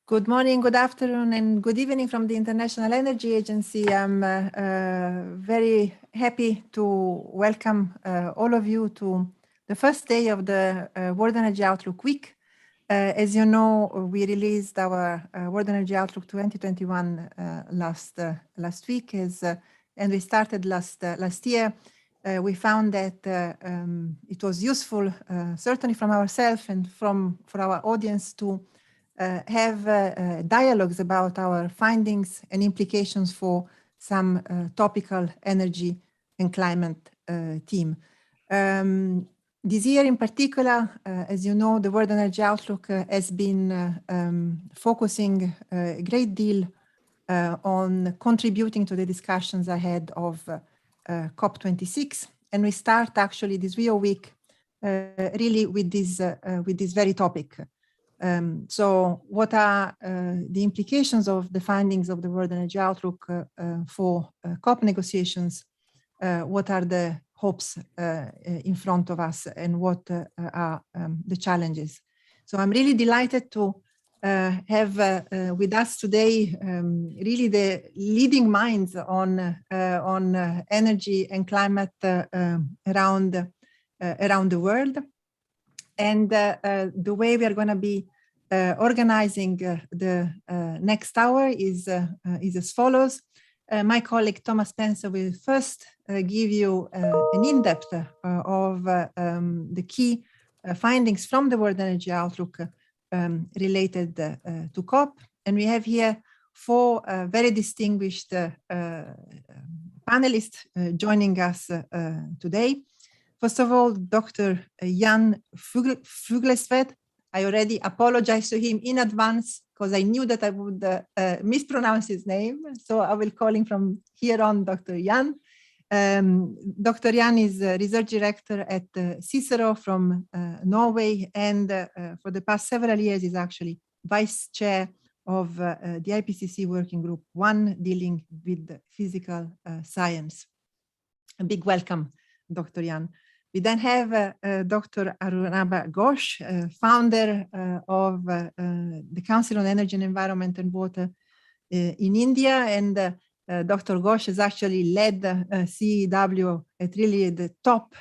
Good morning, good afternoon, and good evening from the International Energy Agency. I'm very happy to welcome all of you to the first day of the World Energy Outlook Week. As you know, we released our World Energy Outlook 2021 last week, and we started last year. We found that it was useful, certainly from ourselves and for our audience, to have dialogues about our findings and implications for some topical energy and climate theme. This year in particular, as you know, the World Energy Outlook has been focusing a great deal on contributing to the discussions ahead of COP26. And we start actually this WEO week really with this very topic. So what are the implications of the findings of the World Energy Outlook for COP negotiations? What are the hopes in front of us, and what are the challenges? So I'm really delighted to have with us today really the leading minds on energy and climate around the world. And the way we are going to be organizing the next hour is as follows. My colleague Thomas Spencer will first give you an in-depth of the key findings from the World Energy Outlook related to COP. And we have here four very distinguished panelists joining us today. First of all, Dr. Jan Fuglesved. I already apologize to him in advance because I knew that I would mispronounce his name. So I will call him from here on Dr. Jan. Dr. Jan is research director at CICERO from Norway, and for the past several years is actually vice chair of the IPCC working group 1 dealing with physical science. A big welcome, Dr. Jan. We then have Dr. Arunabha Ghosh, founder of the Council on Energy and Environment and Water in India. And Dr. Ghosh has actually led CEW at really the top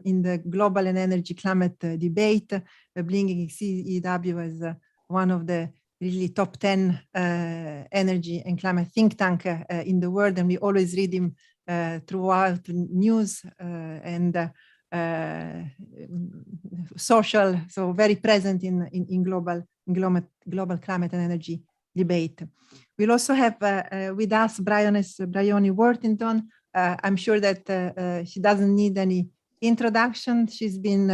in the global and energy climate debate, bringing CEW as one of the really top 10 energy and climate think tank in the world. And we always read him throughout news and social, so very present in global climate and energy debate. We'll also have with us Bryony Worthington. I'm sure that she doesn't need any introduction. She's been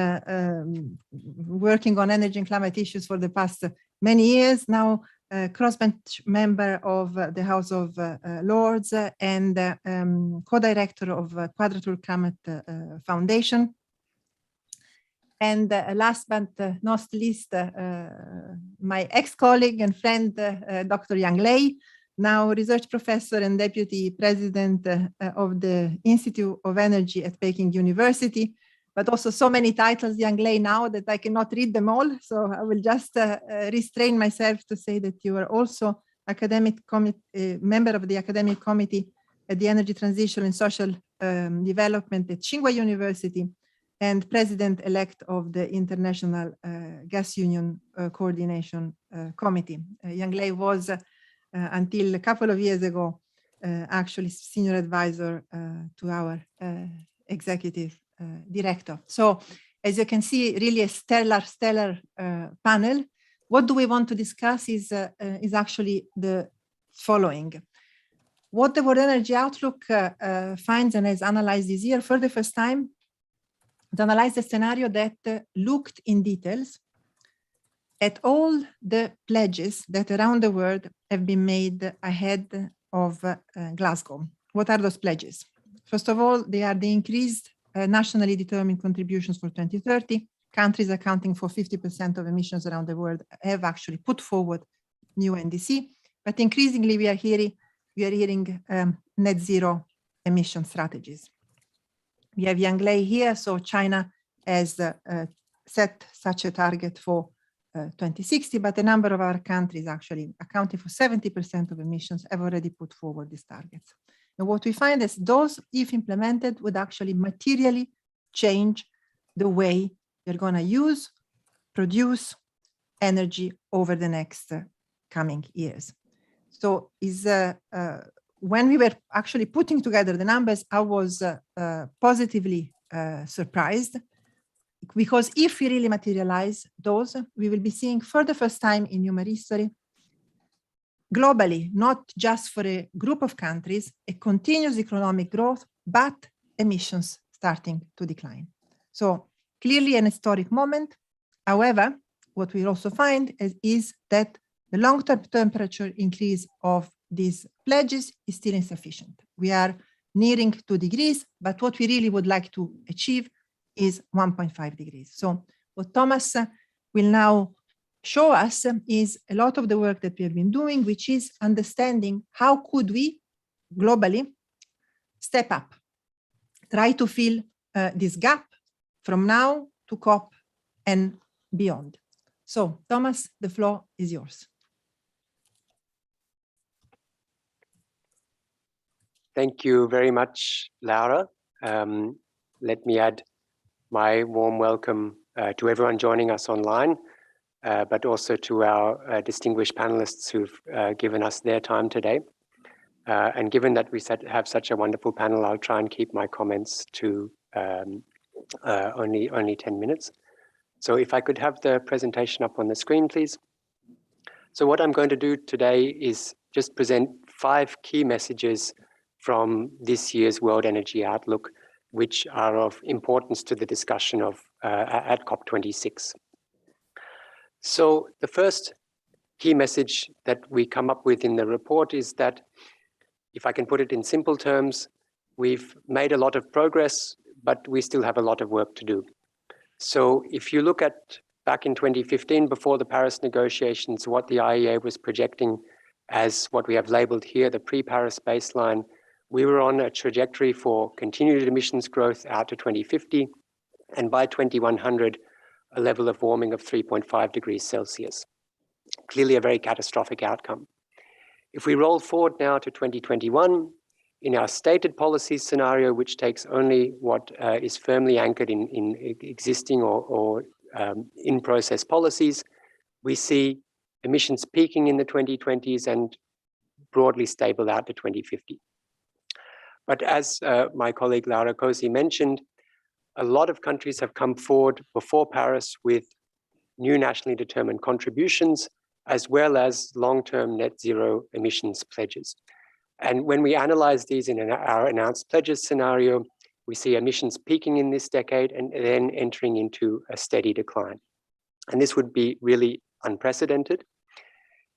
working on energy and climate issues for the past many years now. Crossbench member of the House of Lords and co-director of Quadrature Climate Foundation. And last but not least, my ex-colleague and friend, Dr. Yang Lei, now research professor and deputy president of the Institute of Energy at Peking University, but also so many titles, Yang Lei, now that I cannot read them all. So I will just restrain myself to say that you are also member of the academic committee at the Energy Transition and Social Development at Tsinghua University and president-elect of the International Gas Union Coordination Committee. Yang Lei was, until a couple of years ago, actually senior advisor to our executive director. So as you can see, really a stellar panel. What do we want to discuss is actually the following. What the World Energy Outlook finds and has analyzed this year for the first time, it analyzed a scenario that looked in details at all the pledges that around the world have been made ahead of Glasgow. What are those pledges? First of all, they are the increased nationally determined contributions for 2030. Countries accounting for 50% of emissions around the world have actually put forward new NDC, but increasingly we are hearing net zero emission strategies. We have Yang Lei here, so China has set such a target for 2060, but a number of our countries actually accounting for 70% of emissions have already put forward these targets. And what we find is those, if implemented, would actually materially change the way you're going to use, produce energy over the next coming years. So when we were actually putting together the numbers, I was positively surprised, because if we really materialize those, we will be seeing for the first time in human history, globally, not just for a group of countries, a continuous economic growth, but emissions starting to decline. So clearly an historic moment. However, what we also find is that the long-term temperature increase of these pledges is still insufficient. We are nearing 2 degrees, but what we really would like to achieve is 1.5 degrees. So what Thomas will now show us is a lot of the work that we have been doing, which is understanding how could we globally step up, try to fill this gap from now to COP and beyond. So Thomas, the floor is yours. Thank you very much, Laura. Let me add my warm welcome to everyone joining us online, but also to our distinguished panelists who've given us their time today. And given that we have such a wonderful panel, I'll try and keep my comments to only 10 minutes. So if I could have the presentation up on the screen, please. So what I'm going to do today is just present 5 key messages from this year's World Energy Outlook, which are of importance to the discussion of at COP26. So the first key message that we come up with in the report is that, if I can put it in simple terms, we've made a lot of progress, but we still have a lot of work to do. So if you look at back in 2015, before the Paris negotiations, what the IEA was projecting as what we have labeled here, the pre-Paris baseline, we were on a trajectory for continued emissions growth out to 2050, and by 2100, a level of warming of 3.5 degrees Celsius. Clearly a very catastrophic outcome. If we roll forward now to 2021, in our stated policy scenario, which takes only what is firmly anchored in existing or in-process policies, we see emissions peaking in the 2020s and broadly stable out to 2050. But as my colleague Laura Cosi mentioned, a lot of countries have come forward before Paris with new nationally determined contributions, as well as long-term net zero emissions pledges. And when we analyze these in our announced pledges scenario, we see emissions peaking in this decade and then entering into a steady decline. And this would be really unprecedented.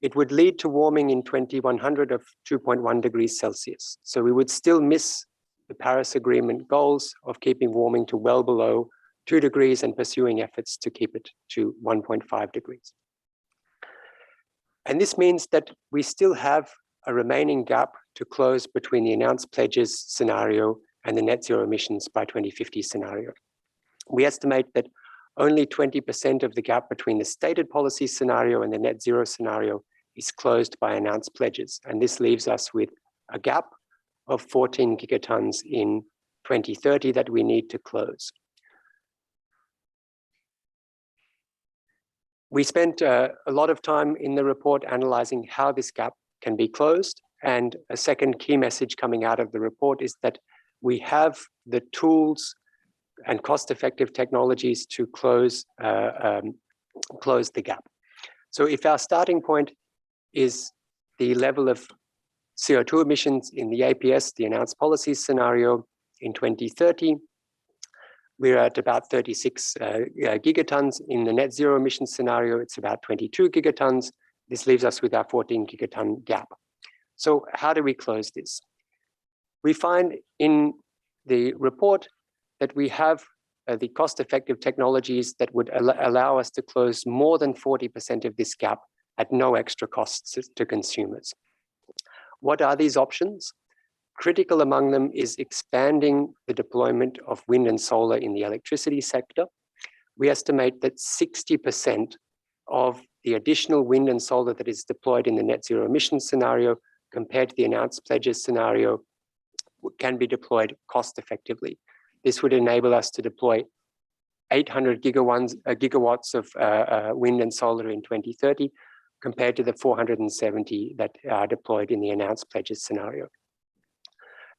It would lead to warming in 2100 of 2.1 degrees Celsius. So we would still miss the Paris Agreement goals of keeping warming to well below 2 degrees and pursuing efforts to keep it to 1.5 degrees. And this means that we still have a remaining gap to close between the announced pledges scenario and the net zero emissions by 2050 scenario. We estimate that only 20% of the gap between the stated policy scenario and the net zero scenario is closed by announced pledges. And this leaves us with a gap of 14 gigatons in 2030 that we need to close. We spent a lot of time in the report analyzing how this gap can be closed. And a second key message coming out of the report is that we have the tools and cost-effective technologies to close the gap. So if our starting point is the level of CO2 emissions in the APS, the announced policy scenario in 2030, we're at about 36 gigatons. In the net zero emission scenario, it's about 22 gigatons. This leaves us with our 14 gigaton gap. So how do we close this? We find in the report that we have the cost-effective technologies that would allow us to close more than 40% of this gap at no extra costs to consumers. What are these options? Critical among them is expanding the deployment of wind and solar in the electricity sector. We estimate that 60% of the additional wind and solar that is deployed in the net zero emissions scenario compared to the announced pledges scenario can be deployed cost effectively. This would enable us to deploy 800 gigawatts of wind and solar in 2030 compared to the 470 that are deployed in the announced pledges scenario.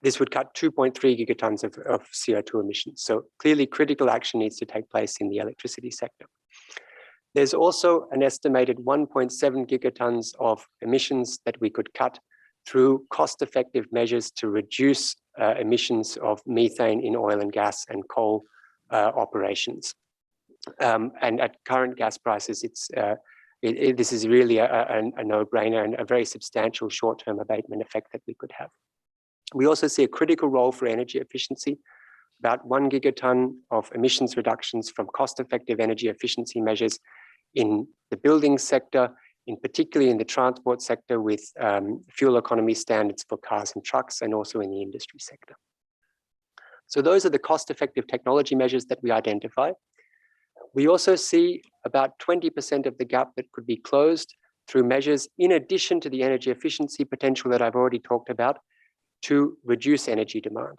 This would cut 2.3 gigatons of CO2 emissions. So clearly critical action needs to take place in the electricity sector. There's also an estimated 1.7 gigatons of emissions that we could cut through cost-effective measures to reduce emissions of methane in oil and gas and coal operations. And at current gas prices, this is really a no-brainer and a very substantial short-term abatement effect that we could have. We also see a critical role for energy efficiency. About 1 gigaton of emissions reductions from cost-effective energy efficiency measures in the building sector, particularly in the transport sector with fuel economy standards for cars and trucks, and also in the industry sector. So those are the cost-effective technology measures that we identify. We also see about 20% of the gap that could be closed through measures in addition to the energy efficiency potential that I've already talked about to reduce energy demand.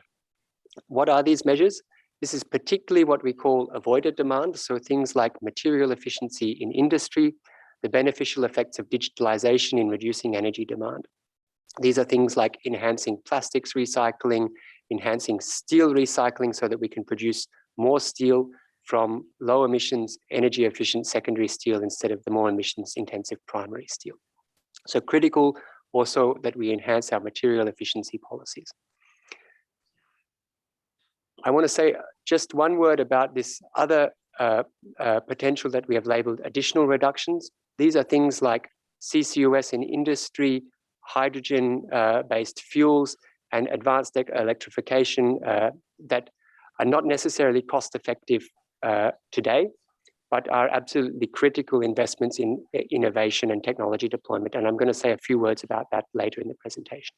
What are these measures? This is particularly what we call avoided demand. So things like material efficiency in industry, the beneficial effects of digitalization in reducing energy demand. These are things like enhancing plastics recycling, enhancing steel recycling so that we can produce more steel from low emissions, energy efficient secondary steel instead of the more emissions intensive primary steel. So critical also that we enhance our material efficiency policies. I want to say just one word about this other potential that we have labeled additional reductions. These are things like CCUS in industry, hydrogen-based fuels, and advanced electrification that are not necessarily cost-effective today, but are absolutely critical investments in innovation and technology deployment. And I'm going to say a few words about that later in the presentation.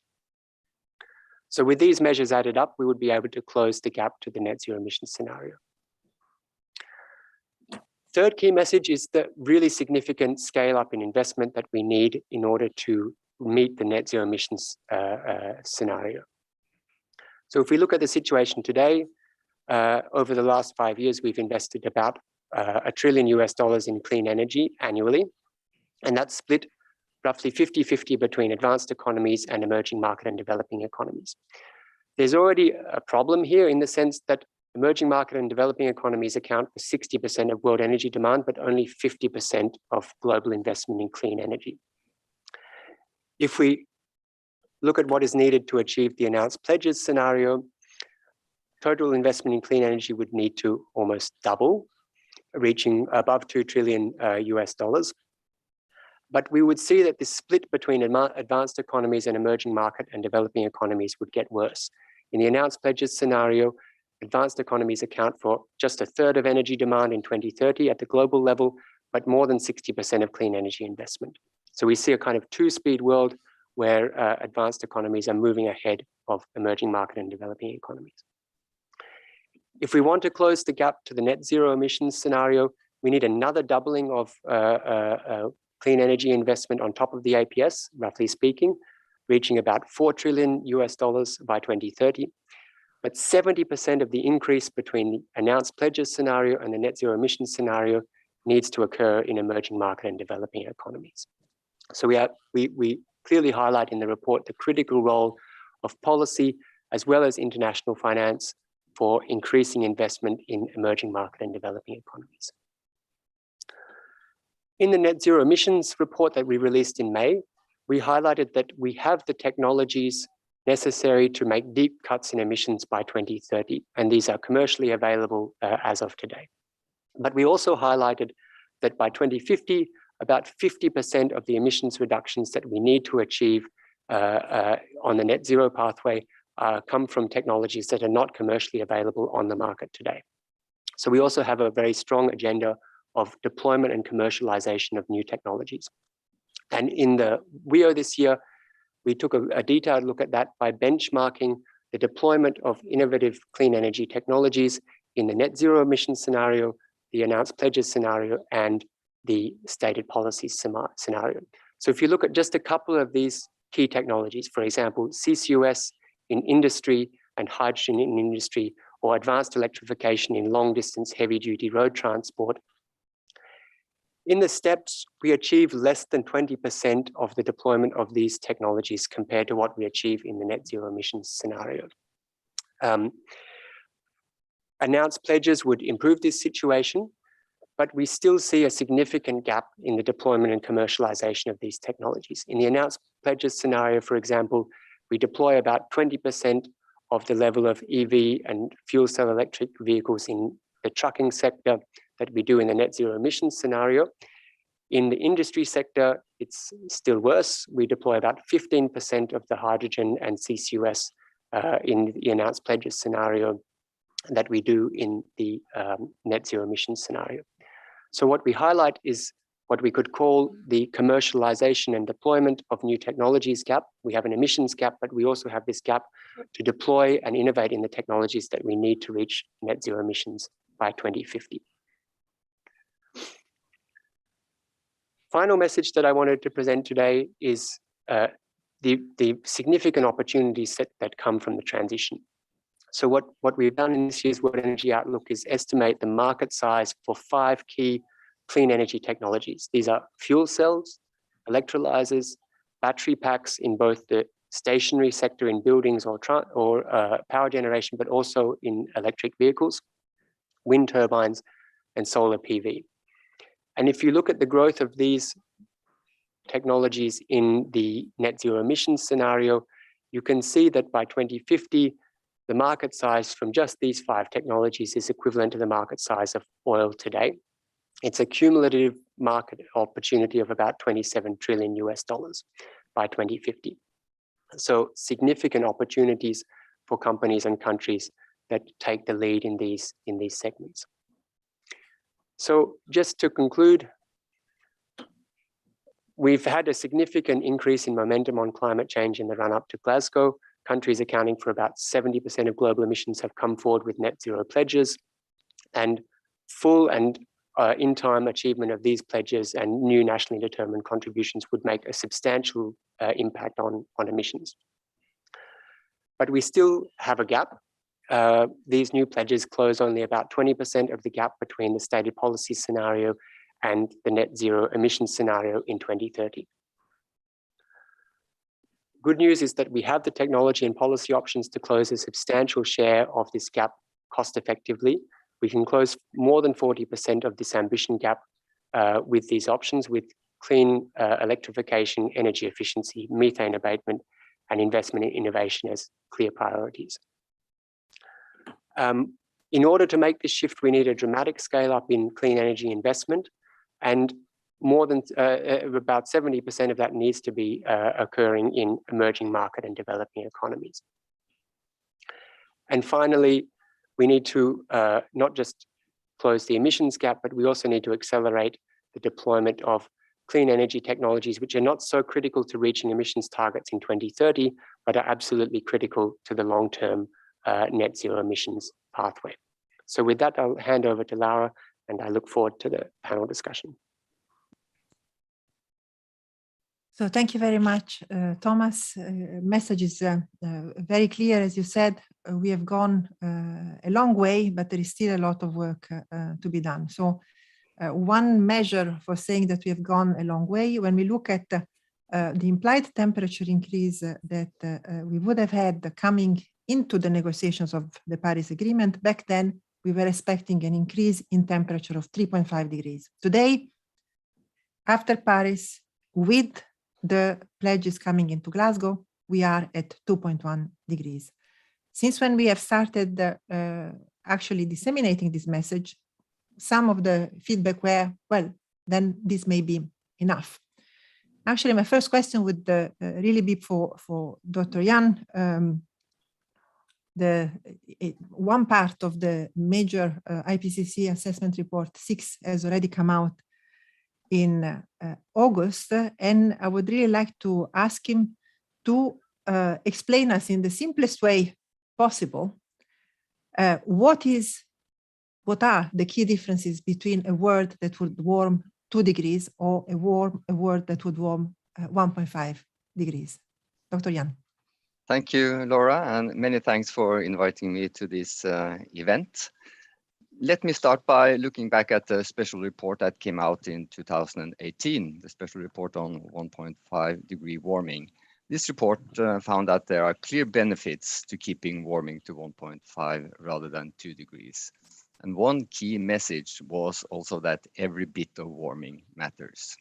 So with these measures added up, we would be able to close the gap to the net zero emissions scenario. Third key message is the really significant scale up in investment that we need in order to meet the net zero emissions scenario. So if we look at the situation today, over the last 5 years, we've invested about $1 trillion in clean energy annually, and that's split roughly 50-50 between advanced economies and emerging market and developing economies. There's already a problem here in the sense that emerging market and developing economies account for 60% of world energy demand, but only 50% of global investment in clean energy. If we look at what is needed to achieve the announced pledges scenario, total investment in clean energy would need to almost double, reaching above $2 trillion. But we would see that this split between advanced economies and emerging market and developing economies would get worse. In the announced pledges scenario, advanced economies account for just a third of energy demand in 2030 at the global level, but more than 60% of clean energy investment. So we see a kind of two-speed world where advanced economies are moving ahead of emerging market and developing economies. If we want to close the gap to the net zero emissions scenario, we need another doubling of clean energy investment on top of the APS, roughly speaking, reaching about $4 trillion by 2030. But 70% of the increase between the announced pledges scenario and the net zero emissions scenario needs to occur in emerging market and developing economies. So we clearly highlight in the report the critical role of policy as well as international finance for increasing investment in emerging market and developing economies. In the net zero emissions report that we released in May, we highlighted that we have the technologies necessary to make deep cuts in emissions by 2030, and these are commercially available as of today. But we also highlighted that by 2050, about 50% of the emissions reductions that we need to achieve on the net zero pathway come from technologies that are not commercially available on the market today. So we also have a very strong agenda of deployment and commercialization of new technologies. And in the WEO this year, we took a detailed look at that by benchmarking the deployment of innovative clean energy technologies in the net zero emission scenario, the announced pledges scenario, and the stated policy scenario. So if you look at just a couple of these key technologies, for example, CCUS in industry and hydrogen in industry, or advanced electrification in long-distance heavy-duty road transport, in the steps, we achieve less than 20% of the deployment of these technologies compared to what we achieve in the net zero emissions scenario. Announced pledges would improve this situation, but we still see a significant gap in the deployment and commercialization of these technologies. In the announced pledges scenario, for example, we deploy about 20% of the level of EV and fuel cell electric vehicles in the trucking sector that we do in the net zero emissions scenario. In the industry sector, it's still worse. We deploy about 15% of the hydrogen and CCUS in the announced pledges scenario that we do in the net zero emissions scenario. So what we highlight is what we could call the commercialization and deployment of new technologies gap. We have an emissions gap, but we also have this gap to deploy and innovate in the technologies that we need to reach net zero emissions by 2050. Final message that I wanted to present today is the significant opportunities that come from the transition. So what we've done in this year's World Energy Outlook is estimate the market size for 5 key clean energy technologies. These are fuel cells, electrolyzers, battery packs in both the stationary sector in buildings or power generation, but also in electric vehicles, wind turbines, and solar PV. And if you look at the growth of these technologies in the net zero emissions scenario, you can see that by 2050, the market size from just these 5 technologies is equivalent to the market size of oil today. It's a cumulative market opportunity of about $27 trillion by 2050. So significant opportunities for companies and countries that take the lead in these segments. So just to conclude, we've had a significant increase in momentum on climate change in the run-up to Glasgow. Countries accounting for about 70% of global emissions have come forward with net zero pledges, and full and in-time achievement of these pledges and new nationally determined contributions would make a substantial impact on emissions. But we still have a gap. These new pledges close only about 20% of the gap between the stated policy scenario and the net zero emissions scenario in 2030. Good news is that we have the technology and policy options to close a substantial share of this gap cost effectively. We can close more than 40% of this ambition gap with these options, with clean electrification, energy efficiency, methane abatement, and investment in innovation as clear priorities. In order to make this shift, we need a dramatic scale up in clean energy investment, and more than about 70% of that needs to be occurring in emerging market and developing economies. And finally, we need to not just close the emissions gap, but we also need to accelerate the deployment of clean energy technologies, which are not so critical to reaching emissions targets in 2030, but are absolutely critical to the long-term net zero emissions pathway. So with that, I'll hand over to Laura, and I look forward to the panel discussion. So thank you very much, Thomas. Message is very clear. As you said, we have gone a long way, but there is still a lot of work to be done. So one measure for saying that we have gone a long way, when we look at the implied temperature increase that we would have had coming into the negotiations of the Paris Agreement, back then we were expecting an increase in temperature of 3.5 degrees. Today, after Paris, with the pledges coming into Glasgow, we are at 2.1 degrees. Since when we have started actually disseminating this message, some of the feedback were, well, then this may be enough. Actually, my first question would really be for Dr. Jan. One part of the major IPCC assessment report 6 has already come out in August, and I would really like to ask him to explain us in the simplest way possible what are the key differences between a world that would warm 2 degrees or a world that would warm 1.5 degrees. Dr. Jan. Thank you, Laura, and many thanks for inviting me to this event. Let me start by looking back at the special report that came out in 2018, the special report on 1.5 degree warming. This report found that there are clear benefits to keeping warming to 1.5 rather than 2 degrees. And one key message was also that every bit of warming matters.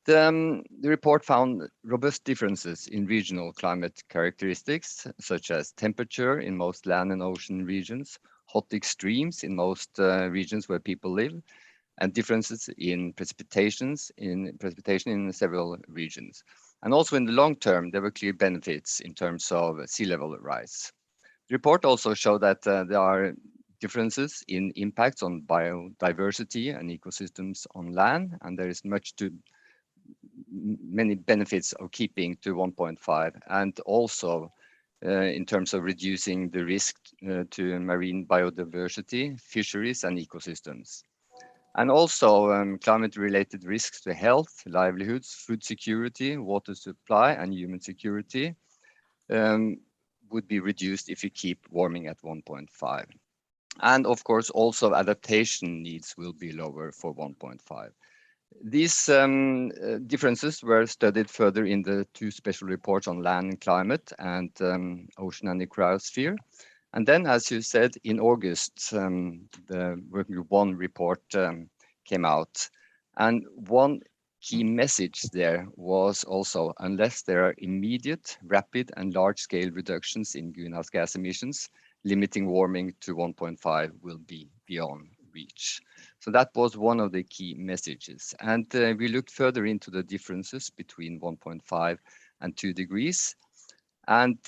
The report found robust differences in regional climate characteristics, such as temperature in most land and ocean regions, hot extremes in most regions where people live, and differences in precipitation in several regions. And also in the long term, there were clear benefits in terms of sea level rise. The report also showed that there are differences in impacts on biodiversity and ecosystems on land, and there is many benefits of keeping to 1.5, and also in terms of reducing the risk to marine biodiversity, fisheries, and ecosystems. And also climate-related risks to health, livelihoods, food security, water supply, and human security would be reduced if you keep warming at 1.5. And of course, also adaptation needs will be lower for 1.5. These differences were studied further in the 2 special reports on land and climate and ocean and the cryosphere. And then, as you said, in August, the Working Group 1 report came out. And one key message there was also, unless there are immediate, rapid, and large-scale reductions in greenhouse gas emissions, limiting warming to 1.5 will be beyond reach. So that was one of the key messages. And we looked further into the differences between 1.5 and 2 degrees. And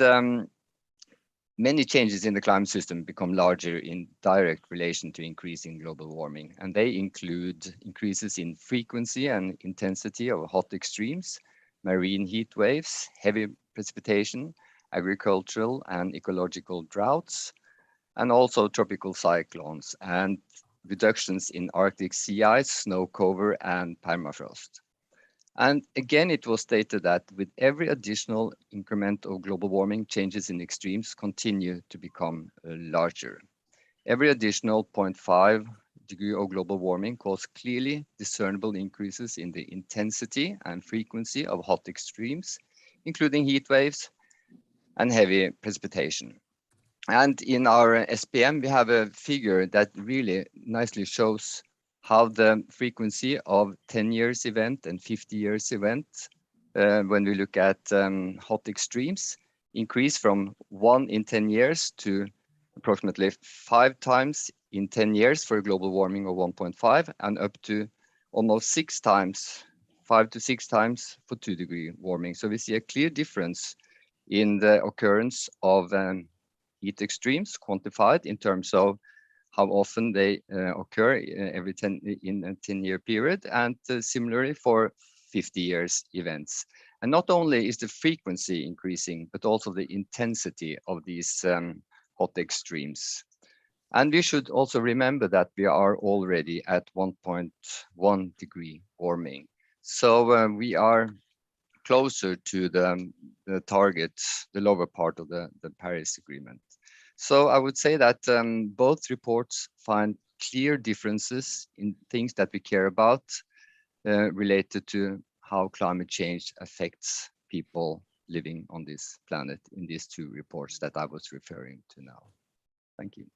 many changes in the climate system become larger in direct relation to increasing global warming. And they include increases in frequency and intensity of hot extremes, marine heat waves, heavy precipitation, agricultural and ecological droughts, and also tropical cyclones, and reductions in Arctic sea ice, snow cover, and permafrost. And again, it was stated that with every additional increment of global warming, changes in extremes continue to become larger. Every additional 0.5 degree of global warming caused clearly discernible increases in the intensity and frequency of hot extremes, including heat waves and heavy precipitation. And in our SPM, we have a figure that really nicely shows how the frequency of 10 years event and 50 years event, when we look at hot extremes, increase from 1 in 10 years to approximately 5 times in 10 years for a global warming of 1.5, and up to almost 6 times, 5 to 6 times for 2 degree warming. So we see a clear difference in the occurrence of heat extremes quantified in terms of how often they occur in a 10-year period, and similarly for 50 years events. And not only is the frequency increasing, but also the intensity of these hot extremes. And we should also remember that we are already at 1.1 degree warming. So we are closer to the target, the lower part of the Paris Agreement. So I would say that both reports find clear differences in things that we care about related to how climate change affects people living on this planet in these 2 reports that I was referring to now. Thank you.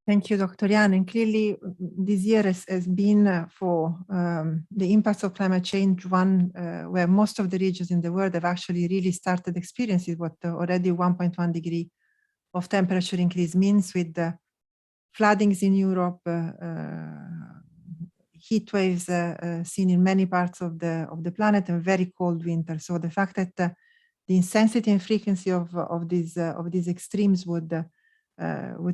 Thank you, Dr. Jan. And clearly, this year has been for the impacts of climate change one where most of the regions in the world have actually really started experiencing what already 1.1 degree of temperature increase means, with the floodings in Europe, heat waves seen in many parts of the planet, and very cold winter. So the fact that the intensity and frequency of these extremes would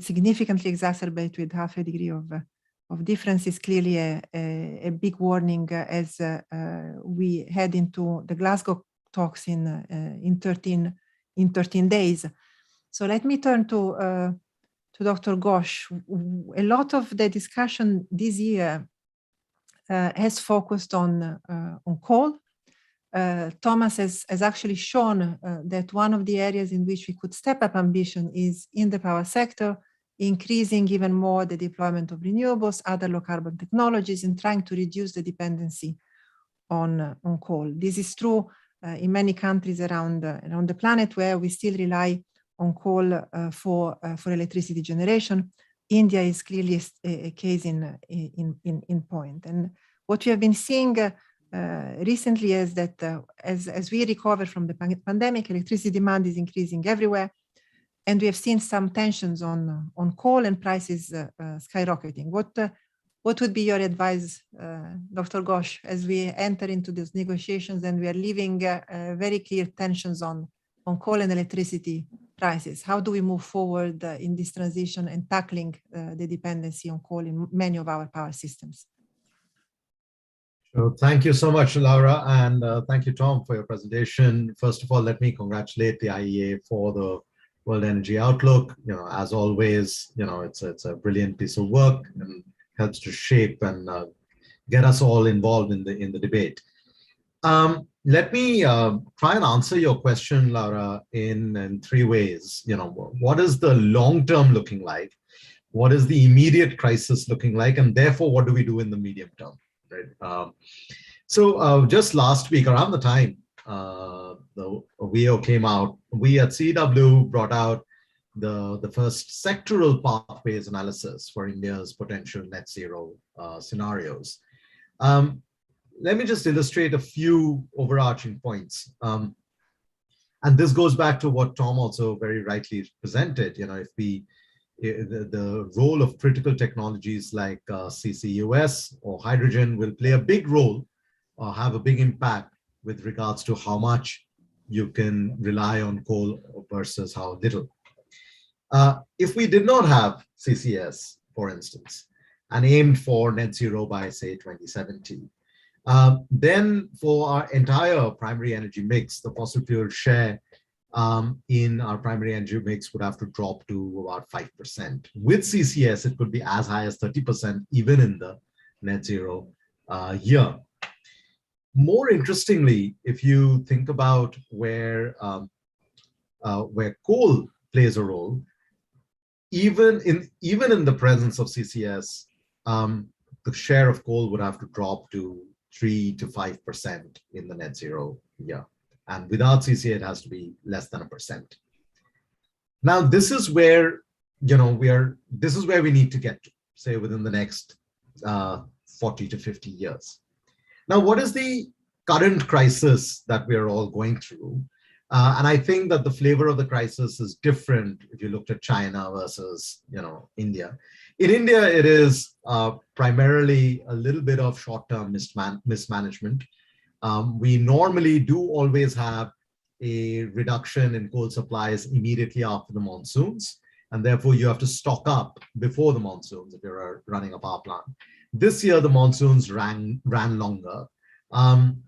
significantly exacerbate with half a degree of difference is clearly a big warning as we head into the Glasgow talks in 13 days. So let me turn to Dr. Ghosh. A lot of the discussion this year has focused on coal. Thomas has actually shown that one of the areas in which we could step up ambition is in the power sector, increasing even more the deployment of renewables, other low carbon technologies, and trying to reduce the dependency on coal. This is true in many countries around the planet where we still rely on coal for electricity generation. India is clearly a case in point. And what we have been seeing recently is that as we recover from the pandemic, electricity demand is increasing everywhere. And we have seen some tensions on coal and prices skyrocketing. What would be your advice, Dr. Ghosh, as we enter into these negotiations and we are leaving very clear tensions on coal and electricity prices? How do we move forward in this transition and tackling the dependency on coal in many of our power systems? So thank you so much, Laura, and thank you, Tom, for your presentation. First of all, let me congratulate the IEA for the World Energy Outlook. As always, it's a brilliant piece of work and helps to shape and get us all involved in the debate. Let me try and answer your question, Laura, in three ways. What is the long term looking like? What is the immediate crisis looking like? And therefore, what do we do in the medium term? Right? So just last week, around the time the WEO came out, we at CEW brought out the first sectoral pathways analysis for India's potential net zero scenarios. Let me just illustrate a few overarching points. And this goes back to what Tom also very rightly presented. The role of critical technologies like CCUS or hydrogen will play a big role or have a big impact with regards to how much you can rely on coal versus how little. If we did not have CCS, for instance, and aimed for net zero by, say, 2070, then for our entire primary energy mix, the fossil fuel share in our primary energy mix would have to drop to about 5%. With CCS, it could be as high as 30%, even in the net zero year. More interestingly, if you think about where coal plays a role, even in the presence of CCS, the share of coal would have to drop to 3 to 5% in the net zero year. And without CCA, it has to be less than 1%. Now, this is where we need to get to, say, within the next 40 to 50 years. Now, what is the current crisis that we are all going through? And I think that the flavor of the crisis is different if you looked at China versus India. In India, it is primarily a little bit of short-term mismanagement. We normally do always have a reduction in coal supplies immediately after the monsoons, and therefore you have to stock up before the monsoons if you're running a power plant. This year, the monsoons ran longer, and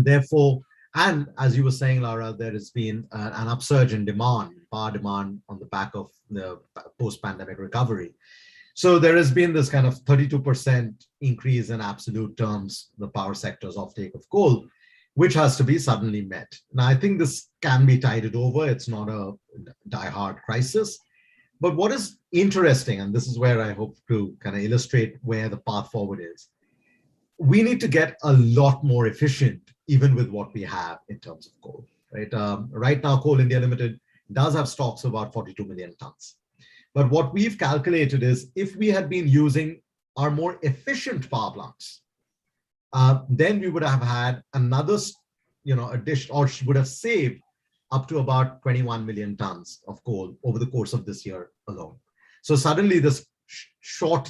therefore, and as you were saying, Laura, there has been an upsurge in demand, power demand on the back of the post-pandemic recovery. So there has been this kind of 32% increase in absolute terms, the power sector's offtake of coal, which has to be suddenly met. Now, I think this can be tided over. It's not a die-hard crisis. But what is interesting, and this is where I hope to kind of illustrate where the path forward is, we need to get a lot more efficient, even with what we have in terms of coal. Right, right now, Coal India Limited does have stocks of about 42 million tons. But what we've calculated is if we had been using our more efficient power plants, then we would have had another, addition, or would have saved up to about 21 million tons of coal over the course of this year alone. So suddenly this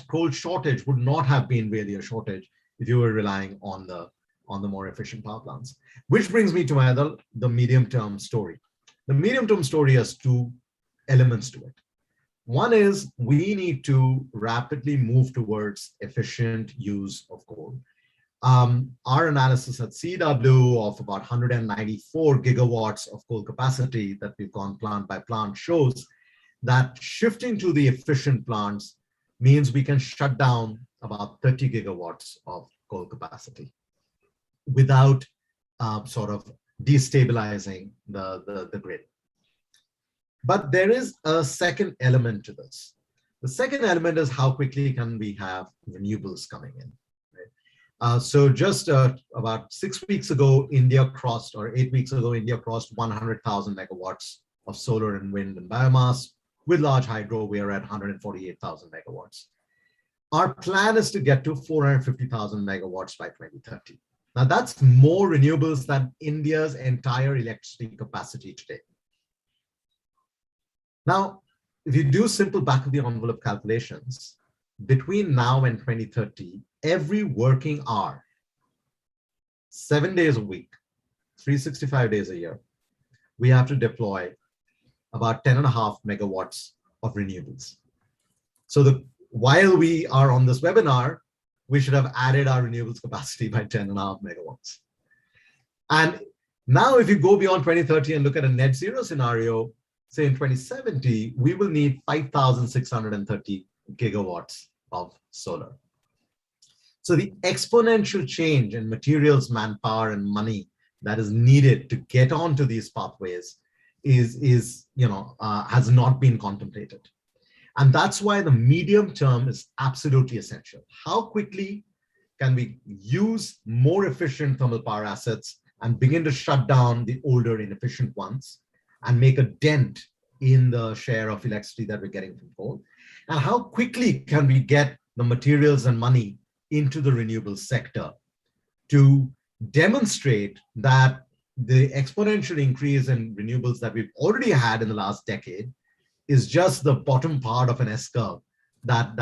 coal shortage would not have been really a shortage if you were relying on the more efficient power plants. Which brings me to the medium-term story. The medium-term story has two elements to it. One is we need to rapidly move towards efficient use of coal. Our analysis at CW of about 194 gigawatts of coal capacity that we've gone plant by plant shows that shifting to the efficient plants means we can shut down about 30 gigawatts of coal capacity without sort of destabilizing the grid. But there is a second element to this. The second element is how quickly can we have renewables coming in. Right? So just about 6 weeks ago, India crossed, or 8 weeks ago, India crossed 100,000 megawatts of solar and wind and biomass. With large hydro, we are at 148,000 megawatts. Our plan is to get to 450,000 megawatts by 2030. Now that's more renewables than India's entire electricity capacity today. Now, if you do simple back of the envelope calculations, between now and 2030, every working hour, 7 days a week, 365 days a year, we have to deploy about 10.5 megawatts of renewables. So while we are on this webinar, we should have added our renewables capacity by 10.5 megawatts. And now if you go beyond 2030 and look at a net zero scenario, say in 2070, we will need 5,630 gigawatts of solar. So the exponential change in materials, manpower, and money that is needed to get onto these pathways has not been contemplated. And that's why the medium term is absolutely essential. How quickly can we use more efficient thermal power assets and begin to shut down the older inefficient ones and make a dent in the share of electricity that we're getting from coal? And how quickly can we get the materials and money into the renewable sector to demonstrate that the exponential increase in renewables that we've already had in the last decade is just the bottom part of an S-curve that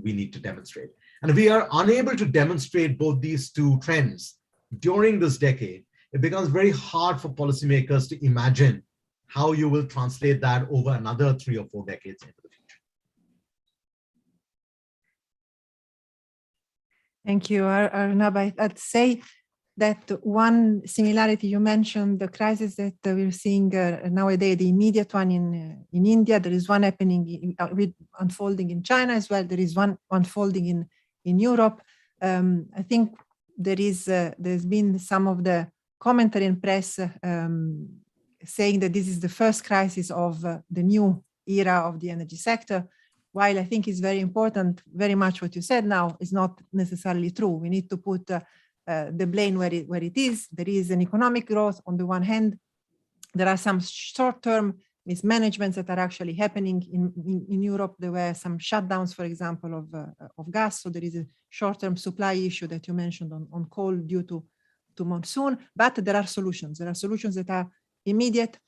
we need to demonstrate. And if we are unable to demonstrate both these two trends during this decade, it becomes very hard for policymakers to imagine how you will translate that over another 3 or 4 decades into the future. Thank you, Arnab. I'd say that one similarity you mentioned, the crisis that we're seeing nowadays, the immediate one in India. There is one happening unfolding in China as well. There is one unfolding in Europe. I think there's been some of the commentary in press saying that this is the first crisis of the new era of the energy sector. While I think it's very important, very much what you said now is not necessarily true. We need to put the blame where it is. There is an economic growth on the one hand. There are some short-term mismanagements that are actually happening in Europe. There were some shutdowns, for example, of gas. So there is a short-term supply issue that you mentioned on coal due to monsoon. But there are solutions. There are solutions that are immediate.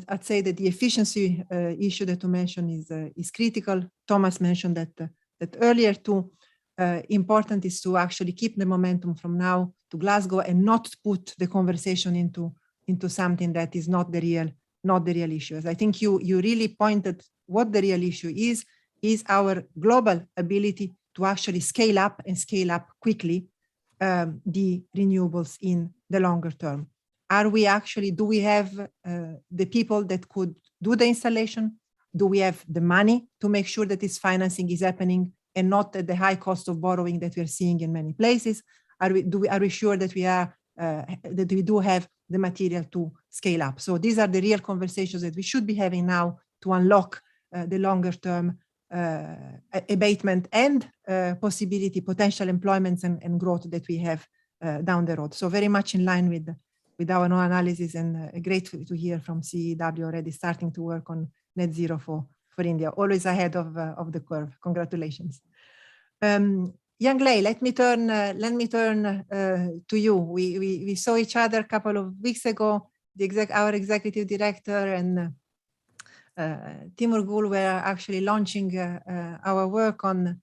I'd say that the efficiency issue that you mentioned is critical. Thomas mentioned that earlier too. Important is to actually keep the momentum from now to Glasgow and not put the conversation into something that is not the real issue. As I think you really pointed what the real issue is our global ability to actually scale up and scale up quickly the renewables in the longer term. Do we have the people that could do the installation? Do we have the money to make sure that this financing is happening and not at the high cost of borrowing that we're seeing in many places? Are we sure that we do have the material to scale up? So these are the real conversations that we should be having now to unlock the longer term abatement and potential employments and growth that we have down the road. So very much in line with our own analysis, and great to hear from CEW already starting to work on net zero for India, always ahead of the curve. Congratulations. Yang Lei, let me turn to you. We saw each other a couple of weeks ago. Our executive director and Timur Gul were actually launching our work on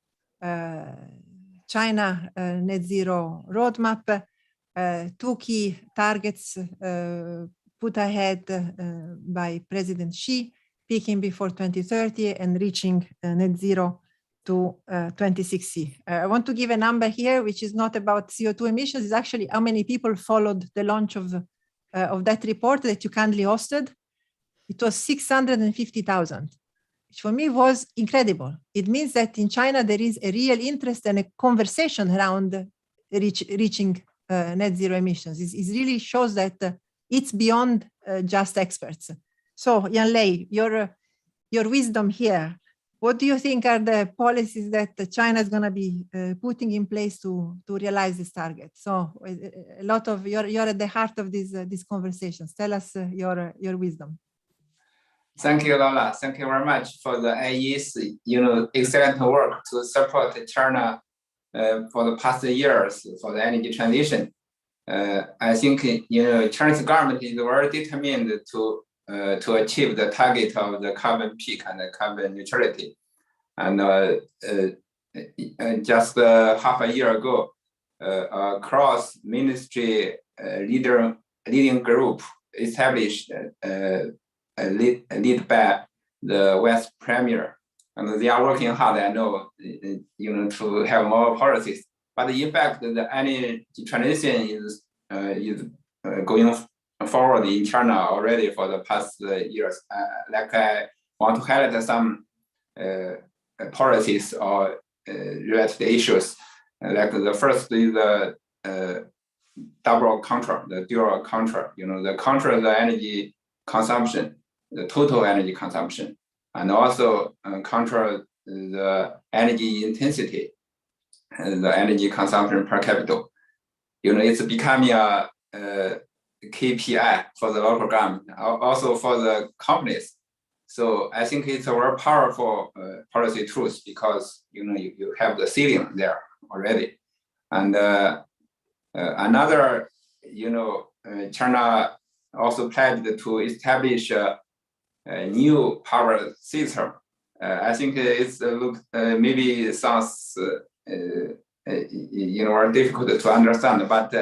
China net zero roadmap. 2 key targets put ahead by President Xi, peaking before 2030 and reaching net zero to 2060. I want to give a number here, which is not about CO2 emissions. It's actually how many people followed the launch of that report that you kindly hosted. It was 650,000. which for me was incredible. It means that in China, there is a real interest and a conversation around reaching net zero emissions. It really shows that it's beyond just experts. So, Yanlei, your wisdom here, what do you think are the policies that China is going to be putting in place to realize this target? So a lot of you're at the heart of these conversations. Tell us your wisdom. Thank you, Lola. Thank you very much for the IE's excellent work to support China for the past years for the energy transition. I think Chinese government is very determined to achieve the target of the carbon peak and the carbon neutrality. And just half a year ago, a cross-ministry leading group established led by the Vice Premier, and they are working hard, I know, to have more policies. But in fact, the energy transition is going forward in China already for the past years. Like I want to highlight some policies or related issues. Like the first is the double counter, the dual counter. The counter the energy consumption, the total energy consumption, and also counter the energy intensity, the energy consumption per capita. It's becoming a KPI for the local government, also for the companies. So I think it's a very powerful policy tools because you have the ceiling there already. And another, China also pledged to establish a new power system. I think it's maybe sounds very difficult to understand, but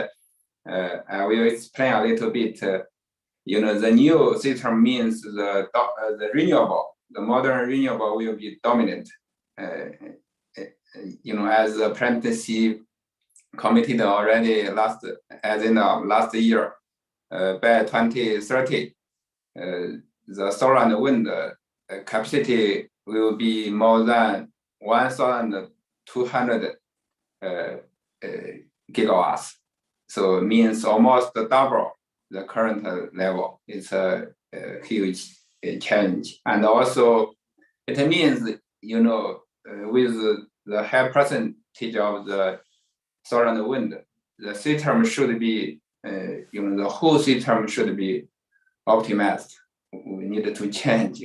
I will explain a little bit. The new system means the renewable, the modern renewable will be dominant. As the presidency committed already last year, by 2030, the solar and wind capacity will be more than 1,200 gigawatts. So it means almost double the current level. It's a huge challenge. And also it means, with the high percentage of the solar and wind, the system should be, the whole system should be optimized. We need to change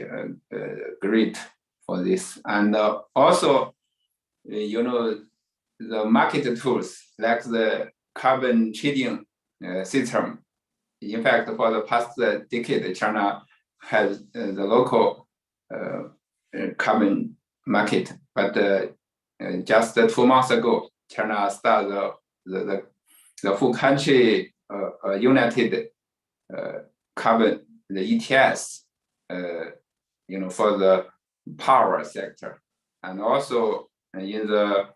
grid for this. And also, the market tools like the carbon trading system. In fact, for the past decade, China has the local carbon market. But just 2 months ago, China started the full country united carbon, the ETS, for the power sector. And also in the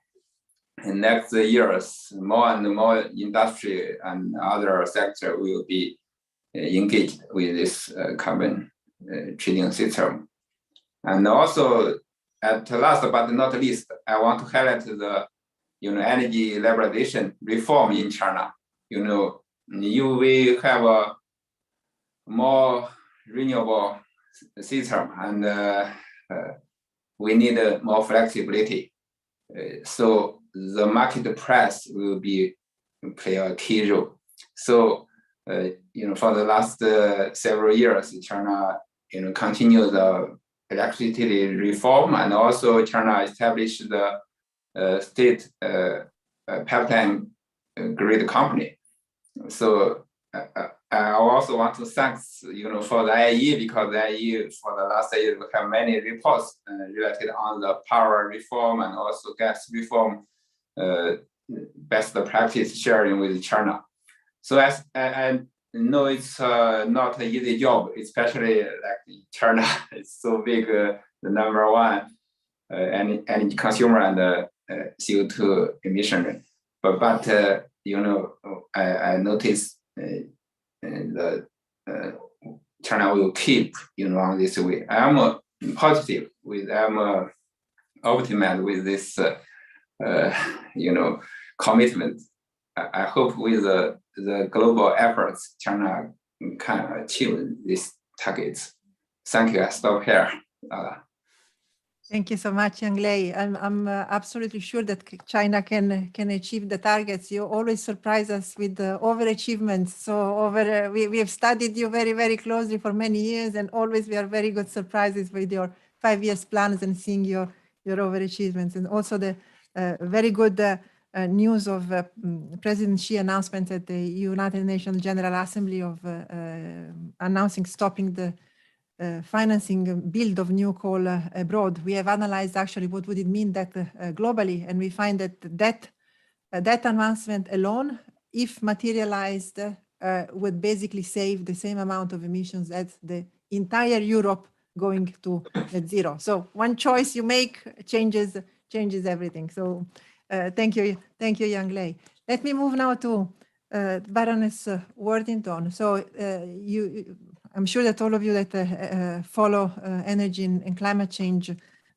next years, more and more industry and other sector will be engaged with this carbon trading system. And also, at last but not least, I want to highlight the energy liberalization reform in China. We have a more renewable system, and we need more flexibility. So the market price will play a key role. So for the last several years, China continue the electricity reform, and also China established the state pipeline grid company. So I also want to thank for the IE, because the IE for the last year we have many reports related on the power reform and also gas reform, best practice sharing with China. So as I know, it's not an easy job, especially like China. It's so big, the number one energy consumer and CO2 emission. But I noticed China will keep on this way. I am positive I'm optimistic with this, commitment. I hope with the global efforts, China can achieve these targets. Thank you. I stop here. Thank you so much, Yang Lei. I'm absolutely sure that China can achieve the targets. You always surprise us with the overachievements. So we have studied you very, very closely for many years, and always we are very good surprises with your 5 years plans and seeing your overachievements, and also the very good news of President Xi announcement at the United Nations General Assembly of announcing stopping the financing build of new coal abroad. We have analyzed actually what would it mean that globally, and we find that that advancement alone, if materialized, would basically save the same amount of emissions as the entire Europe going to net zero. So one choice you make changes everything. So thank you, Yang Lei. Let me move now to Baroness Worthington. So I'm sure that all of you that follow energy and climate change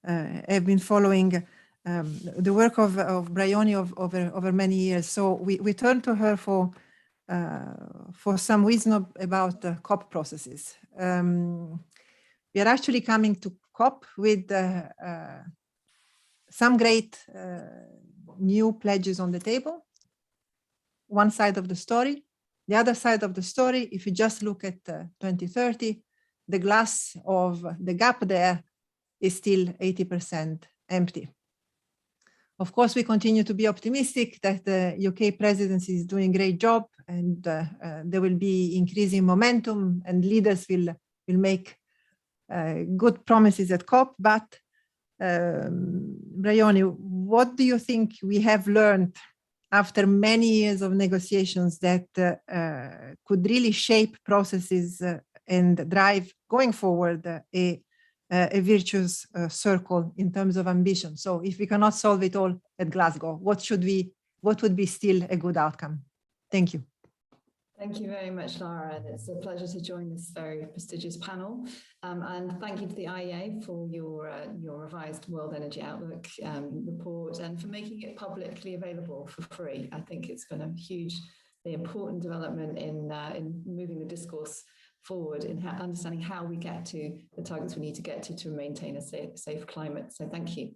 have been following the work of Bryony over many years. So we turn to her for some wisdom about COP processes. We are actually coming to COP with some great new pledges on the table. One side of the story. The other side of the story, if you just look at 2030, the glass of the gap there is still 80% empty. Of course, we continue to be optimistic that the UK presidency is doing a great job, and there will be increasing momentum, and leaders will make good promises at COP. But Bryony, what do you think we have learned after many years of negotiations that could really shape processes and drive going forward a virtuous circle in terms of ambition? So if we cannot solve it all at Glasgow, what would be still a good outcome? Thank you. Thank you very much, Lara, and it's a pleasure to join this very prestigious panel. And thank you to the IEA for your revised World Energy Outlook report, and for making it publicly available for free. I think it's been a hugely important development in moving the discourse forward in understanding how we get to the targets we need to get to maintain a safe climate. So thank you.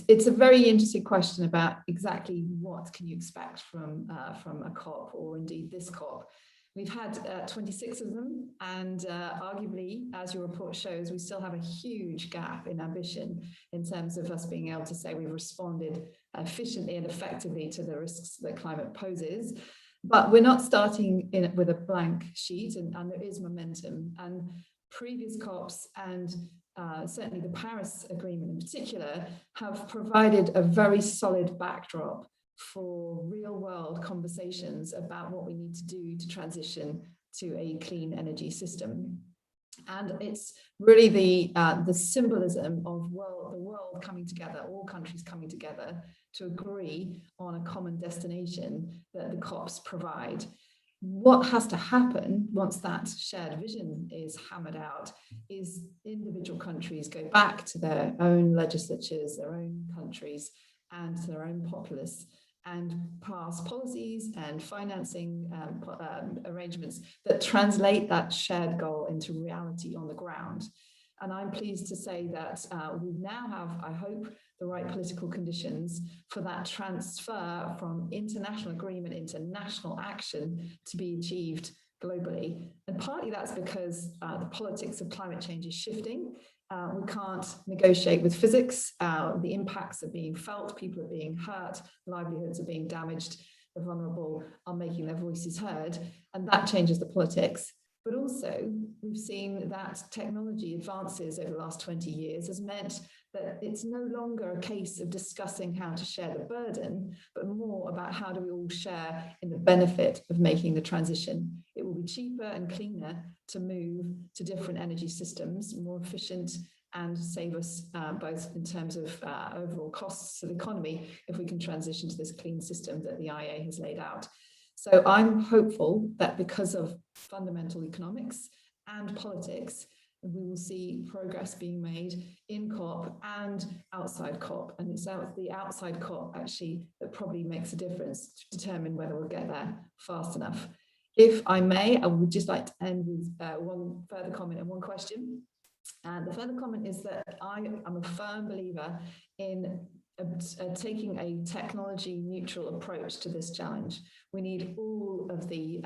It's a very interesting question about exactly what can you expect from a COP, or indeed this COP. We've had 26 of them, and arguably, as your report shows, we still have a huge gap in ambition in terms of us being able to say we've responded efficiently and effectively to the risks that climate poses. But we're not starting with a blank sheet, and there is momentum. And previous COPs and certainly the Paris Agreement in particular have provided a very solid backdrop for real-world conversations about what we need to do to transition to a clean energy system. And it's really the symbolism of the world coming together, all countries coming together to agree on a common destination that the COPs provide. What has to happen once that shared vision is hammered out is individual countries go back to their own legislatures, their own countries, and to their own populace, and pass policies and financing arrangements that translate that shared goal into reality on the ground. And I'm pleased to say that we now have, I hope, the right political conditions for that transfer from international agreement into national action to be achieved globally. And partly that's because the politics of climate change is shifting. We can't negotiate with physics. The impacts are being felt, people are being hurt, livelihoods are being damaged, the vulnerable are making their voices heard, and that changes the politics. But also, we've seen that technology advances over the last 20 years has meant that it's no longer a case of discussing how to share the burden, but more about how do we all share in the benefit of making the transition. It will be cheaper and cleaner to move to different energy systems, more efficient, and save us both in terms of overall costs to the economy if we can transition to this clean system that the IEA has laid out. So I'm hopeful that because of fundamental economics and politics, we will see progress being made in COP and outside COP. And it's the outside COP actually that probably makes a difference to determine whether we'll get there fast enough. If I may, I would just like to end with one further comment and one question. And the further comment is that I am a firm believer in taking a technology neutral approach to this challenge. We need all of the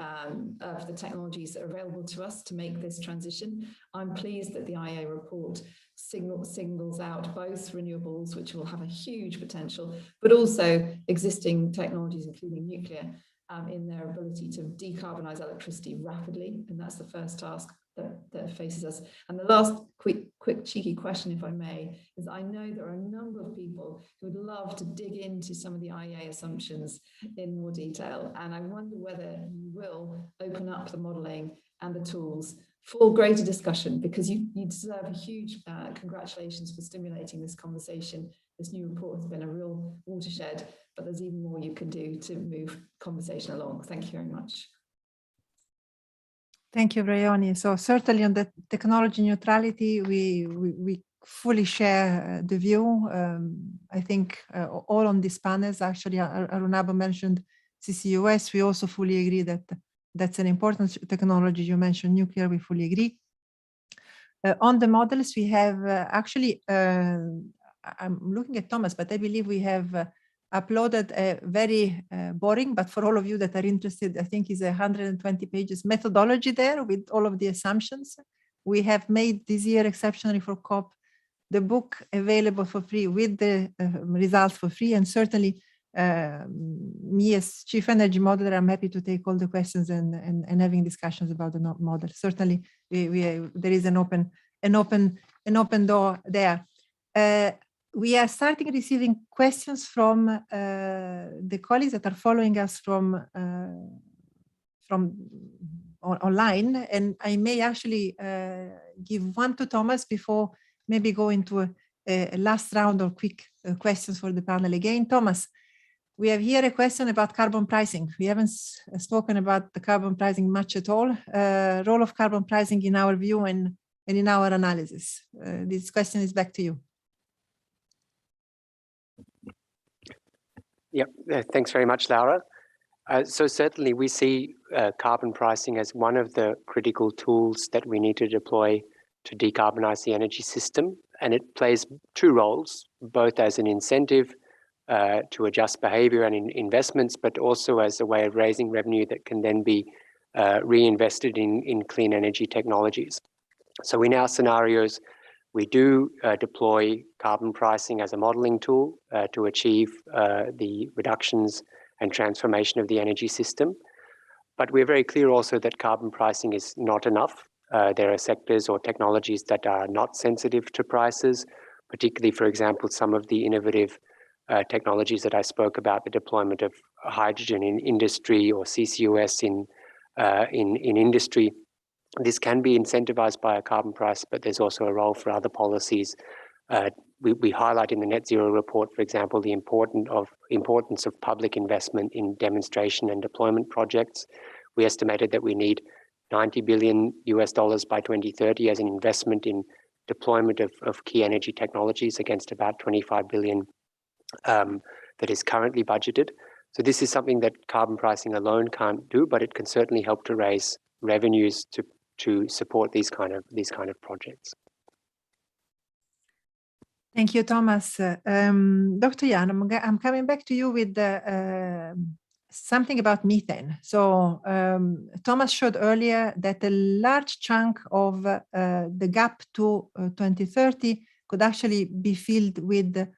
technologies that are available to us to make this transition. I'm pleased that the IEA report singles out both renewables, which will have a huge potential, but also existing technologies, including nuclear, in their ability to decarbonize electricity rapidly. And that's the first task that faces us. And the last quick cheeky question, if I may, is I know there are a number of people who would love to dig into some of the IEA assumptions in more detail. And I wonder whether you will open up the modeling and the tools for greater discussion, because you deserve a huge congratulations for stimulating this conversation. This new report has been a real watershed, but there's even more you can do to move conversation along. Thank you very much. Thank you, Briony. So certainly on the technology neutrality, we fully share the view. I think all on these panels, actually, Arunabha mentioned CCUS. We also fully agree that that's an important technology. You mentioned nuclear, we fully agree. On the models, we have actually, I'm looking at Thomas, but I believe we have uploaded a very boring, but for all of you that are interested, I think is 120 pages methodology there with all of the assumptions. We have made this year exceptionally for COP the book available for free with the results for free, and certainly me as chief energy modeler, I'm happy to take all the questions and having discussions about the model. Certainly, there is an open door there. We are starting receiving questions from the colleagues that are following us from online, and I may actually give one to Thomas before maybe go into a last round of quick questions for the panel again. Thomas, we have here a question about carbon pricing. We haven't spoken about the carbon pricing much at all. Role of carbon pricing in our view and in our analysis. This question is back to you. Yep, thanks very much, Laura. So certainly we see carbon pricing as one of the critical tools that we need to deploy to decarbonize the energy system. And it plays two roles, both as an incentive to adjust behavior and investments, but also as a way of raising revenue that can then be reinvested in clean energy technologies. So in our scenarios, we do deploy carbon pricing as a modeling tool to achieve the reductions and transformation of the energy system. But we're very clear also that carbon pricing is not enough. There are sectors or technologies that are not sensitive to prices, particularly, for example, some of the innovative technologies that I spoke about, the deployment of hydrogen in industry or CCUS in industry. This can be incentivized by a carbon price, but there's also a role for other policies. We highlight in the Net Zero report, for example, the importance of public investment in demonstration and deployment projects. We estimated that we need $90 billion by 2030 as an investment in deployment of key energy technologies against about 25 billion that is currently budgeted. So this is something that carbon pricing alone can't do, but it can certainly help to raise revenues to support these kind of projects. Thank you, Thomas. Dr. Jan, I'm coming back to you with something about methane. So Thomas showed earlier that a large chunk of the gap to 2030 could actually be filled with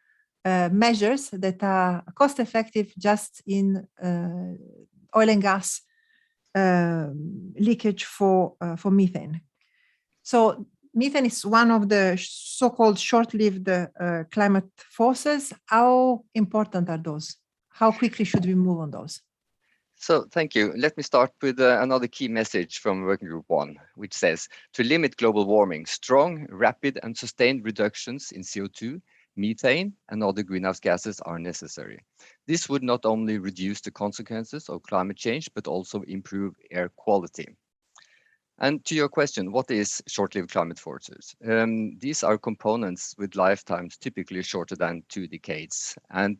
measures that are cost effective just in oil and gas leakage for methane. So methane is one of the so-called short-lived climate forces. How important are those? How quickly should we move on those? So thank you. Let me start with another key message from Working Group 1, which says to limit global warming, strong, rapid and sustained reductions in CO2, methane and other greenhouse gases are necessary. This would not only reduce the consequences of climate change, but also improve air quality. And to your question, what is short-lived climate forces? These are components with lifetimes typically shorter than 2 decades. And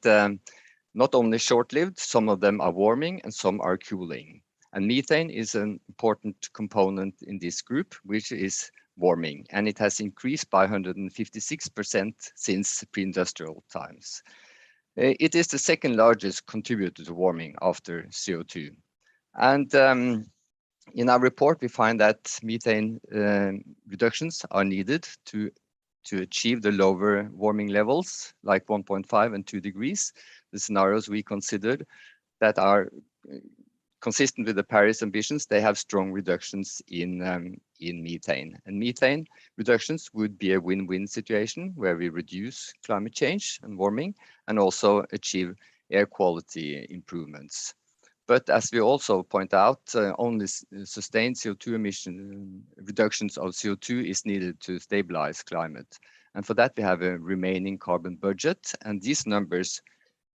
not only short-lived, some of them are warming and some are cooling. And methane is an important component in this group, which is warming. And it has increased by 156% since pre-industrial times. It is the second largest contributor to warming after CO2. And in our report, we find that methane reductions are needed to achieve the lower warming levels, like 1.5 and 2 degrees, the scenarios we considered that are consistent with the Paris ambitions. They have strong reductions in methane. And methane reductions would be a win-win situation where we reduce climate change and warming and also achieve air quality improvements. But as we also point out, only sustained CO2 emission reductions of CO2 is needed to stabilize climate. And for that, we have a remaining carbon budget. And these numbers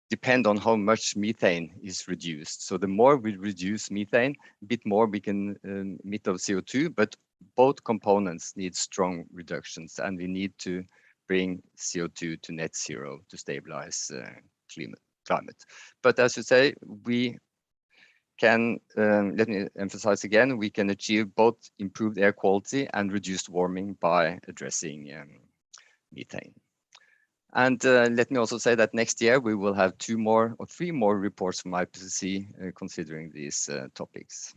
depend on how much methane is reduced. So the more we reduce methane, a bit more we can emit of CO2, but both components need strong reductions. And we need to bring CO2 to net zero to stabilize climate. But as you say, we can, let me emphasize again, we can achieve both improved air quality and reduced warming by addressing methane. And let me also say that next year we will have 2 more or 3 more reports from IPCC considering these topics.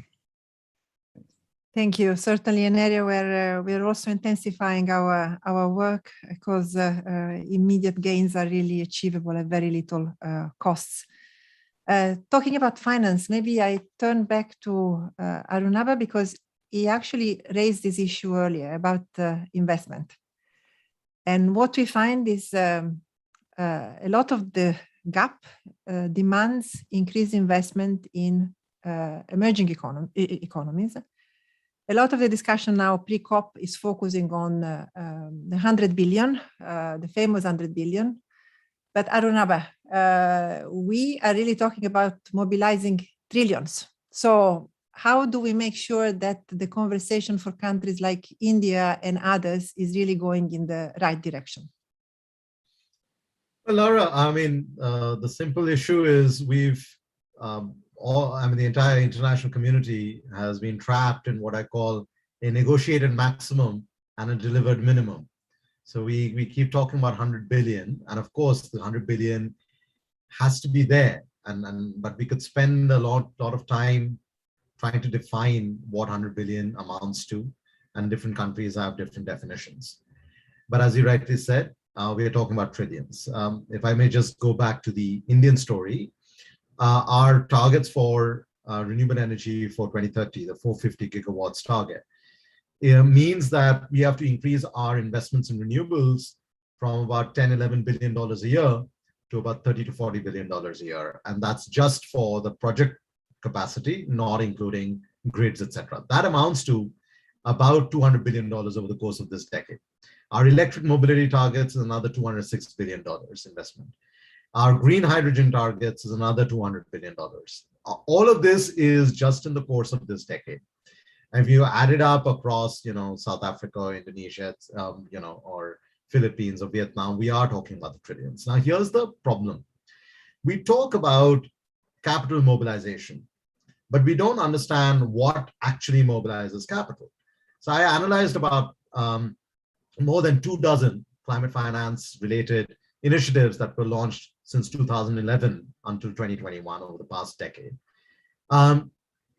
Thank you. Certainly an area where we're also intensifying our work because immediate gains are really achievable at very little costs. Talking about finance, maybe I turn back to Arunabha because he actually raised this issue earlier about investment. And what we find is a lot of the gap demands increased investment in emerging economies. A lot of the discussion now pre-COP is focusing on the 100 billion, the famous 100 billion. But Arunabha, we are really talking about mobilizing trillions. So how do we make sure that the conversation for countries like India and others is really going in the right direction? Well, Laura, I mean, the simple issue is the entire international community has been trapped in what I call a negotiated maximum and a delivered minimum. So we keep talking about 100 billion, and of course the 100 billion has to be there, but we could spend a lot of time trying to define what 100 billion amounts to, and different countries have different definitions. But as you rightly said, we are talking about trillions. If I may just go back to the Indian story, our targets for renewable energy for 2030, the 450 gigawatts target, it means that we have to increase our investments in renewables from about $10–11 billion a year to about $30 to $40 billion a year. And that's just for the project capacity, not including grids, etc. That amounts to about $200 billion over the course of this decade. Our electric mobility targets is another $206 billion investment. Our green hydrogen targets is another $200 billion. All of this is just in the course of this decade. And if you add it up across, South Africa, or Indonesia, or Philippines or Vietnam, we are talking about the trillions. Now, here's the problem. We talk about capital mobilization, but we don't understand what actually mobilizes capital. So I analyzed about more than 24 climate finance related initiatives that were launched since 2011 until 2021 over the past decade. A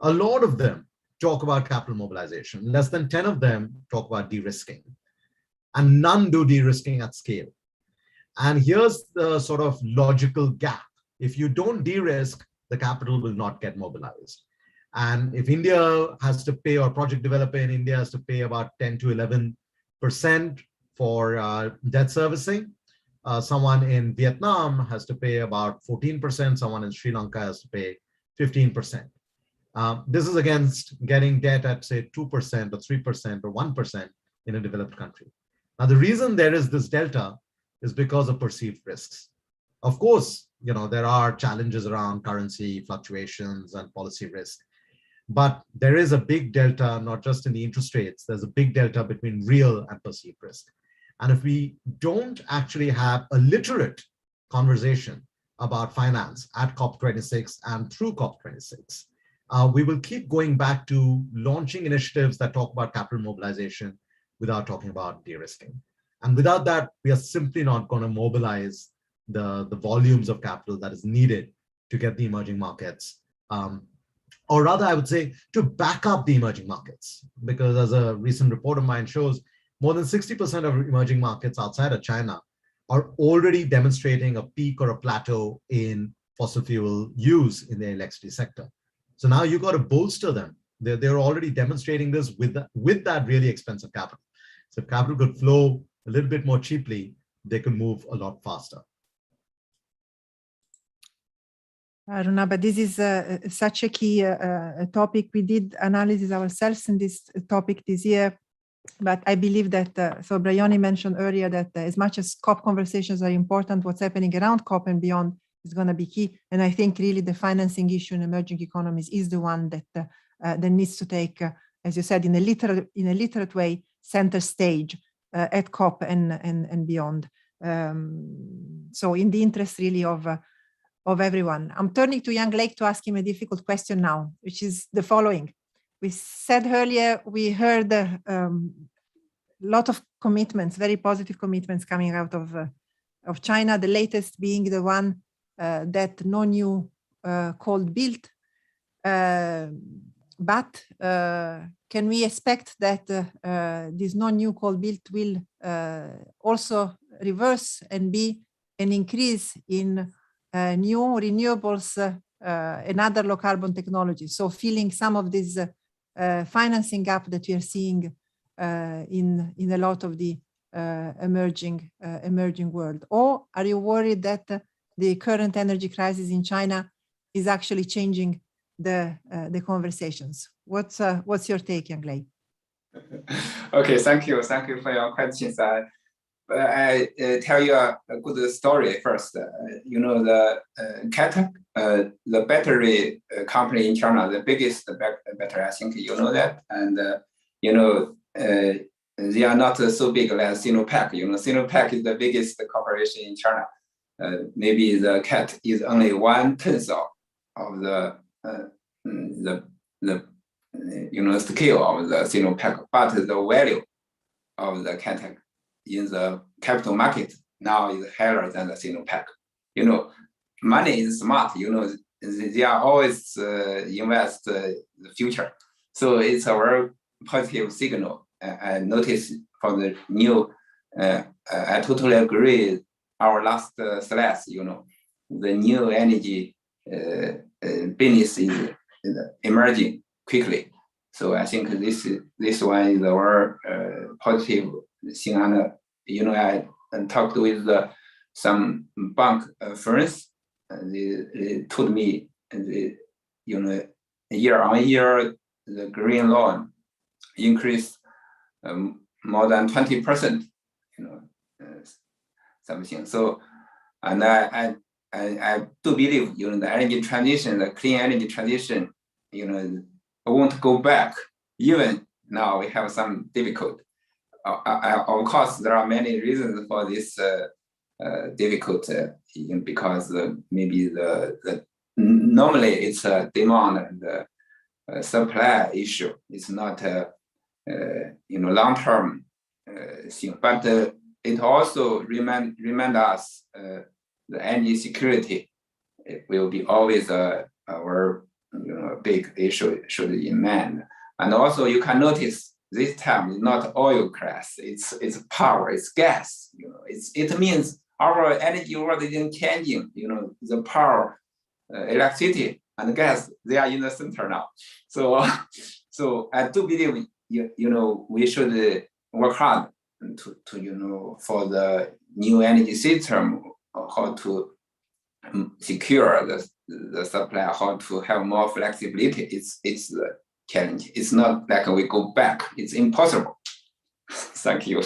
lot of them talk about capital mobilization. Less than 10 of them talk about de-risking, and none do de-risking at scale. And here's the sort of logical gap. If you don't de-risk, the capital will not get mobilized. And if India has to pay, or project developer in India has to pay about 10 to 11% for debt servicing, someone in Vietnam has to pay about 14%, someone in Sri Lanka has to pay 15%. This is against getting debt at, say, 2% or 3% or 1% in a developed country. Now, the reason there is this delta is because of perceived risks. Of course, there are challenges around currency fluctuations and policy risk. But there is a big delta, not just in the interest rates, there's a big delta between real and perceived risk. And if we don't actually have a literate conversation about finance at COP26 and through COP26, we will keep going back to launching initiatives that talk about capital mobilization without talking about de-risking. And without that, we are simply not going to mobilize the volumes of capital that is needed to get the emerging markets, or rather, I would say, to back up the emerging markets. Because as a recent report of mine shows, more than 60% of emerging markets outside of China are already demonstrating a peak or a plateau in fossil fuel use in the electricity sector. So now you've got to bolster them. They're already demonstrating this with that really expensive capital. So if capital could flow a little bit more cheaply, they could move a lot faster. Aruna, but this is such a key topic. We did analysis ourselves in this topic this year, but I believe that, so Bryony mentioned earlier that as much as COP conversations are important, what's happening around COP and beyond is going to be key. And I think really the financing issue in emerging economies is the one that that needs to take, as you said, in a literate way, center stage at COP and beyond. So in the interest really of everyone. I'm turning to Young Lake to ask him a difficult question now, which is the following. We said earlier, we heard a lot of commitments, very positive commitments coming out of China, the latest being the one that no new coal built. But can we expect that this no new coal built will also reverse and be an increase in new renewables and other low carbon technologies? So filling some of this financing gap that we are seeing in a lot of the emerging world? Or are you worried that the current energy crisis in China is actually changing the conversations? What's your take, Young Lei? Okay, thank you for your questions. I tell you a good story first. You know, the CAT, the battery company in China, the biggest battery, I think you know that. And, you know, they are not so big like Sinopec. You know, Sinopec is the biggest corporation in China. Maybe the CAT is only 1/10 of the you know, scale of the Sinopec, but the value of the CAT in the capital market now is higher than the Sinopec. You know, money is smart. You know, they are always invest the future. So it's a very positive signal. I noticed for the new. I totally agree. Our last slides, you know, the new energy business is emerging quickly. So I think this one is our positive thing. And you know, I talked with some bank firms. They told me, you know, year on year, the green loan increased more than 20%. You know, something. So, and I do believe, you know, the energy transition, the clean energy transition, you know, won't go back. Even now, we have some difficulty. Of course, there are many reasons for this difficulty, because maybe the normally it's a demand and supply issue. It's not a you know, long-term thing, but it also remind us the energy security. It will be always our, you know, big issue should in mind. And also you can notice this time is not oil class, it's power, it's gas. You know, it means our energy world is changing. You know, the power, electricity and gas, they are in the center now. So so I do believe you know, we should work hard to you know, for the new energy system, how to secure the supply, how to have more flexibility. It's the challenge. It's not like we go back. It's impossible. Thank you.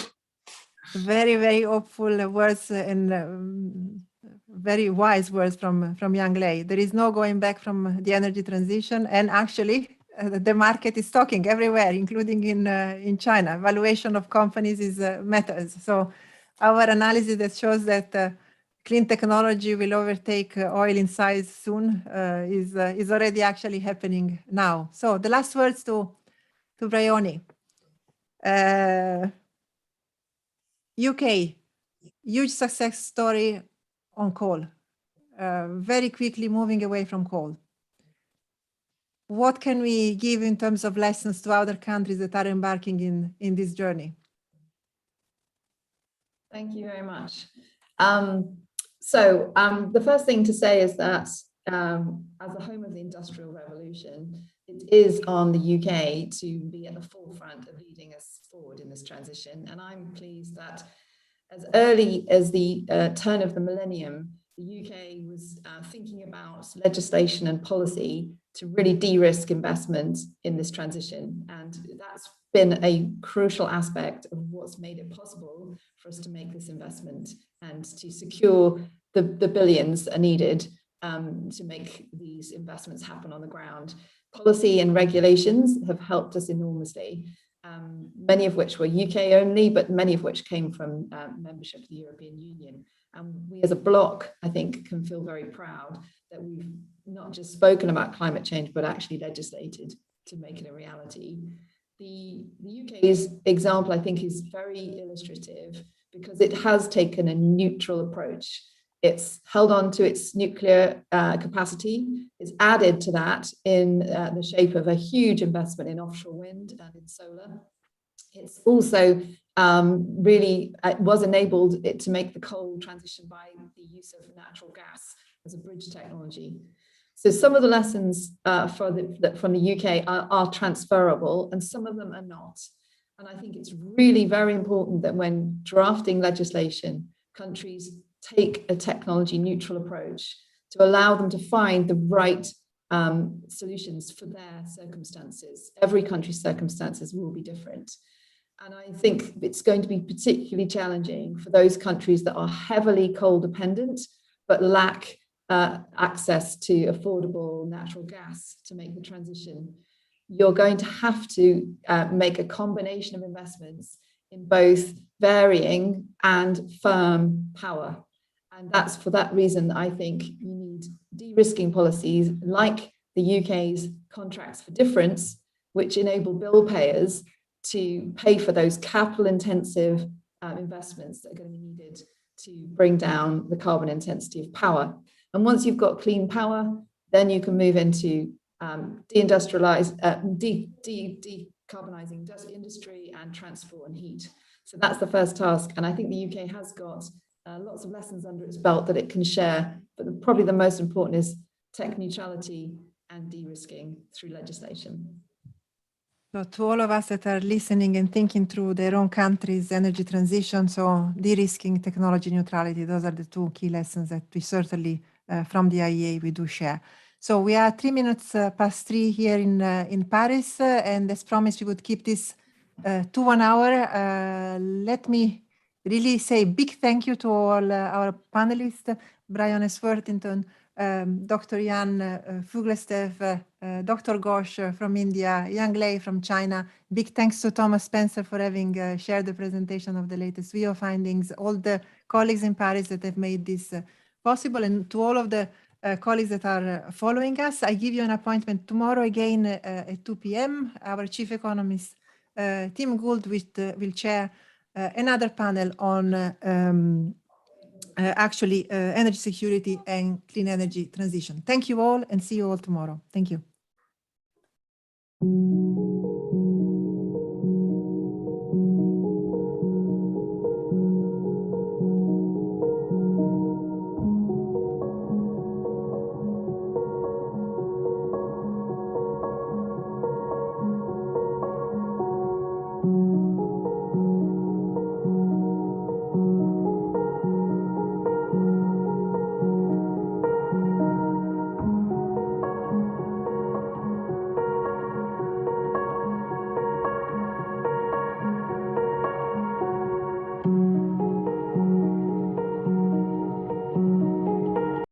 Very, very hopeful words and very wise words from Young Lei. There is no going back from the energy transition, and actually the market is talking everywhere, including in China. Valuation of companies is matters. So our analysis that shows that clean technology will overtake oil in size soon is already actually happening now. So the last words to Bryony. UK, huge success story on coal, very quickly moving away from coal. What can we give in terms of lessons to other countries that are embarking in this journey? Thank you very much. The first thing to say is that as the home of the Industrial Revolution, it is on the UK to be at the forefront of leading us forward in this transition. And I'm pleased that as early as the turn of the millennium, the UK was thinking about legislation and policy to really de-risk investment in this transition. And that's been a crucial aspect of what's made it possible for us to make this investment and to secure the billions that are needed to make these investments happen on the ground. Policy and regulations have helped us enormously, many of which were UK only, but many of which came from membership of the European Union. And we as a bloc, I think, can feel very proud that we've not just spoken about climate change, but actually legislated to make it a reality. The UK's example, I think, is very illustrative because it has taken a neutral approach. It's held on to its nuclear capacity. It's added to that in the shape of a huge investment in offshore wind and in solar. It's also really was enabled it to make the coal transition by the use of natural gas as a bridge technology. So some of the lessons from the UK are transferable and some of them are not. And I think it's really very important that when drafting legislation, countries take a technology neutral approach to allow them to find the right solutions for their circumstances. Every country's circumstances will be different. And I think it's going to be particularly challenging for those countries that are heavily coal dependent, but lack access to affordable natural gas to make the transition. You're going to have to make a combination of investments in both varying and firm power. And that's for that reason, I think you need de-risking policies like the UK's contracts for difference, which enable bill payers to pay for those capital intensive investments that are going to be needed to bring down the carbon intensity of power. And once you've got clean power, then you can move into decarbonizing industry and transport and heat. So that's the first task. And I think the UK has got lots of lessons under its belt that it can share, but probably the most important is tech neutrality and de-risking through legislation. So to all of us that are listening and thinking through their own country's energy transition, so de-risking, technology neutrality, those are the two key lessons that we certainly from the IEA we do share. So we are 3 minutes past 3 here in Paris, and as promised we would keep this to 1 hour. Let me really say big thank you to all our panelists, Brian Sworthington, Dr. Jan Fuglestev, Dr. Ghosh from India, Yang Lei from China. Big thanks to Thomas Spencer for having shared the presentation of the latest WEO findings, all the colleagues in Paris that have made this possible, and to all of the colleagues that are following us. I give you an appointment tomorrow again at 2 p.m. Our chief economist, Tim Gould, will chair another panel on actually energy security and clean energy transition. Thank you all and see you all tomorrow. Thank you.